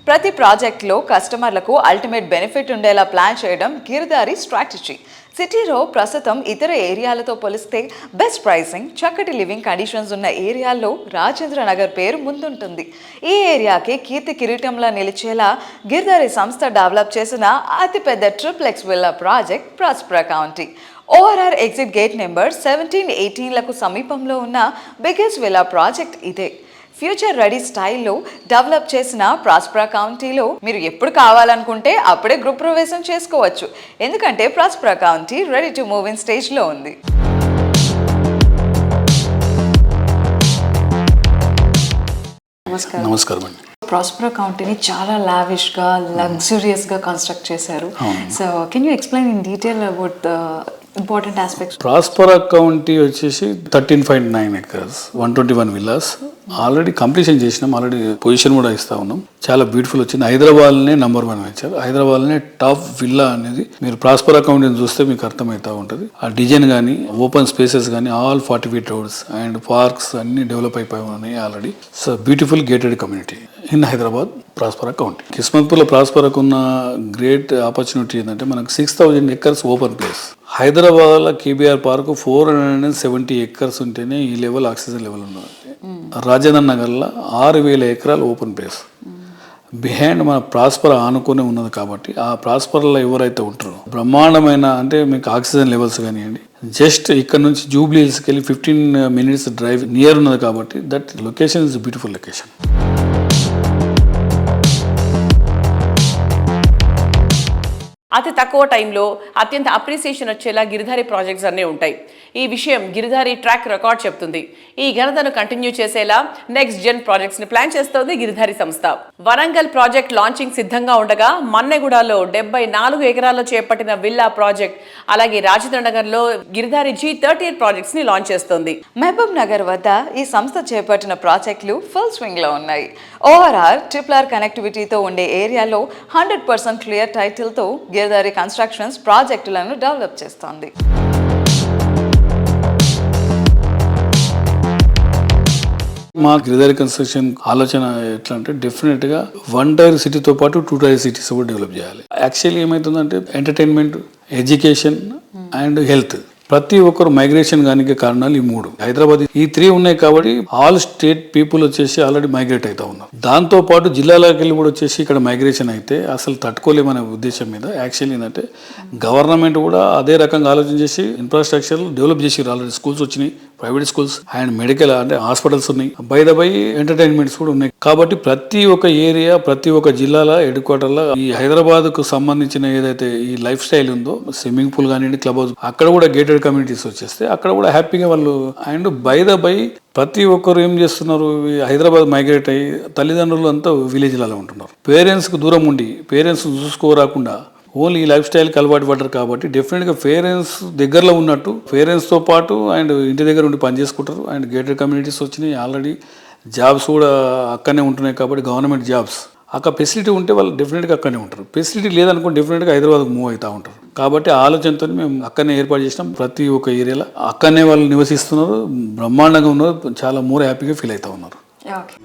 ప్రతి ప్రాజెక్ట్లో కస్టమర్లకు అల్టిమేట్ బెనిఫిట్ ఉండేలా ప్లాన్ చేయడం గిరిదారి స్ట్రాటజీ. సిటీలో ప్రస్తుతం ఇతర ఏరియాలతో పోలిస్తే బెస్ట్ ప్రైసింగ్, చక్కటి లివింగ్ కండిషన్స్ ఉన్న ఏరియాల్లో రాజేంద్ర నగర్ పేరు ముందుంటుంది. ఈ ఏరియాకి కీర్తి కిరీటంలా నిలిచేలా గిరిదారి సంస్థ డెవలప్ చేసిన అతిపెద్ద triplex villa project Prospera County. ORR exit gate number 17-18లకు సమీపంలో ఉన్న బిగ్గెస్ట్ విల్లా ప్రాజెక్ట్ ఇదే. ఫ్యూచర్ రెడీ స్టైల్లో డెవలప్ చేసిన ప్రాస్పరా కౌంటీలో మీరు ఎప్పుడు కావాలనుకుంటే అప్పుడే గృహ ప్రవేశం చేసుకోవచ్చు. ఎందుకంటే ప్రాస్పరా county ready to move in స్టేజ్లో ఉంది. నమస్కారం అండి. ప్రాస్పరా కౌంటీని చాలా లావిష్గా, లగ్జూరియస్గా కన్స్ట్రక్ట్ చేశారు. So can you explain in detail about the important aspects? ప్రాస్పరా county వచ్చేసి 13.9 acres, 121 villas ఆల్రెడీ కంప్లీషన్ చేసినాం. ఆల్రెడీ పొజిషన్ కూడా ఇస్తా ఉన్నాం. చాలా బ్యూటిఫుల్ వచ్చింది. హైదరాబాద్నే నెంబర్ 1 వచ్చారు. హైదరాబాద్నే టాప్ విల్లా అనేది మీరు ప్రాస్పరా కౌంటీని చూస్తే మీకు అర్థమవుతూ ఉంటుంది. ఆ డిజైన్ కానీ, ఓపెన్ స్పేసెస్ కానీ, all 40 feet roads and parks అన్ని డెవలప్ అయిపోయి ఉన్నాయి already. So beautiful gated community in Hyderabad Prospera County. కిస్మత్పూర్లో ప్రాస్పరాకు ఉన్న గ్రేట్ ఆపర్చునిటీ ఏంటంటే మనకు 6,000 acres ఓపెన్ ప్లేస్. హైదరాబాద్లో కేబీఆర్ పార్క్ 470 acres ఉంటేనే ఈ లెవెల్ ఆక్సిజన్ లెవెల్ ఉన్నది. రాజేంద్ర నగర్లో 6,000 acres ఓపెన్ ప్లేస్. బిహైండ్ మన ప్రాస్పరా ఆనుకునే ఉన్నది కాబట్టి ఆ ప్రాస్పరాలో ఎవరైతే ఉంటారో బ్రహ్మాండమైన అంటే మీకు ఆక్సిజన్ లెవెల్స్ కానివ్వండి, జస్ట్ ఇక్కడ నుంచి జూబ్లీ హిల్స్కి వెళ్ళి 15 minutes డ్రైవ్ నియర్ ఉన్నది కాబట్టి that location is beautiful location. అతి తక్కువ టైంలో అత్యంత అప్రిసియేషన్ వచ్చేలా గిరిధారి ప్రాజెక్ట్స్ అన్నీ ఉంటాయి. ఈ విషయం గిరిధారి ట్రాక్ రికార్డ్ చెప్తుంది. ఈ ఘనతను కంటిన్యూ చేసేలా నెక్స్ట్ జెన్ ప్రాజెక్ట్స్ ని ప్లాన్ చేస్తోంది గిరిధారి సంస్థ. వరంగల్ ప్రాజెక్ట్ లాంచింగ్ సిద్ధంగా ఉండగా మన్నెగూడలో 74 acres చేపట్టిన విల్లా ప్రాజెక్ట్, అలాగే రాజేంద్ర నగర్ లో గిరిధారి G38 ప్రాజెక్ట్స్ ని లాంచ్ చేస్తోంది. మహబూబ్ నగర్ వద్ద ఈ సంస్థ చేపట్టిన ప్రాజెక్టులు ఫుల్ స్వింగ్ లో ఉన్నాయి. ఓఆర్ఆర్ ట్రిపుల్ కనెక్టివిటీతో ఉండే ఏరియాలో 100% క్లియర్ టైటిల్ తో గిరిధారి కన్స్ట్రక్షన్స్ ప్రాజెక్టులను డెవలప్ చేస్తోంది. మా గిరిధారి కన్స్ట్రక్షన్ ఆలోచన ఎట్లా అంటే డెఫినెట్గా 1 tier సిటీతో పాటు 2 tier సిటీస్ కూడా డెవలప్ చేయాలి. యాక్చువల్లీ ఏమవుతుందంటే ఎంటర్టైన్మెంట్, ఎడ్యుకేషన్ అండ్ హెల్త్ ప్రతి ఒక్కరు మైగ్రేషన్ కానీ కారణాలు ఈ 3. హైదరాబాద్ ఈ 3 ఉన్నాయి కాబట్టి ఆల్ స్టేట్ పీపుల్ వచ్చేసి ఆల్రెడీ మైగ్రేట్ అవుతా ఉన్నారు. దాంతో పాటు జిల్లాలకు వెళ్ళి కూడా వచ్చేసి ఇక్కడ మైగ్రేషన్ అయితే అసలు తట్టుకోలేమనే ఉద్దేశం మీద యాక్చువల్లీ ఏంటంటే గవర్నమెంట్ కూడా అదే రకంగా ఆలోచన చేసి ఇన్ఫ్రాస్ట్రక్చర్ డెవలప్ చేసి ఆల్రెడీ స్కూల్స్ వచ్చినాయి, ప్రైవేట్ స్కూల్స్ అండ్ మెడికల్ అంటే హాస్పిటల్స్ ఉన్నాయి, బై ఎంటర్టైన్మెంట్స్ కూడా ఉన్నాయి. కాబట్టి ప్రతి ఒక్క ఏరియా, ప్రతి ఒక్క జిల్లాల హెడ్ క్వార్టర్లో ఈ హైదరాబాద్ కు సంబంధించిన ఏదైతే ఈ లైఫ్ స్టైల్ ఉందో స్విమ్మింగ్ పూల్ కానివ్వండి, క్లబ్ హౌస్ అక్కడ కూడా గేటెడ్ కమ్యూనిటీస్ వచ్చేస్తే అక్కడ కూడా హ్యాపీగా వాళ్ళు అండ్ బై ప్రతి ఒక్కరు ఏం చేస్తున్నారు, హైదరాబాద్ మైగ్రేట్ అయ్యి తల్లిదండ్రులు అంతా విలేజ్లలో ఉంటున్నారు. పేరెంట్స్కి దూరం ఉండి పేరెంట్స్ చూసుకోరాకుండా ఓన్లీ ఈ లైఫ్ స్టైల్కి అలవాటు పడ్డారు కాబట్టి డెఫినెట్గా పేరెంట్స్ దగ్గరలో ఉన్నట్టు పేరెంట్స్తో పాటు అండ్ ఇంటి దగ్గర ఉండి పని చేసుకుంటారు. అండ్ గేటెడ్ కమ్యూనిటీస్ వచ్చినాయి, ఆల్రెడీ జాబ్స్ కూడా అక్కడనే ఉంటున్నాయి కాబట్టి గవర్నమెంట్ జాబ్స్ అక్కడ ఫెసిలిటీ ఉంటే వాళ్ళు డెఫినెట్గా అక్కడనే ఉంటారు. ఫెసిలిటీ లేదనుకోండి డెఫినెట్గా హైదరాబాద్కి మూవ్ అవుతూ ఉంటారు. కాబట్టి ఆ ఆలోచనతో మేము అక్కడనే ఏర్పాటు చేసినాం. ప్రతి ఒక్క ఏరియాలో అక్కడనే వాళ్ళు నివసిస్తున్నారు, బ్రహ్మాండంగా ఉన్నారు, చాలా మోర్ హ్యాపీగా ఫీల్ అవుతూ ఉన్నారు. ఓకే.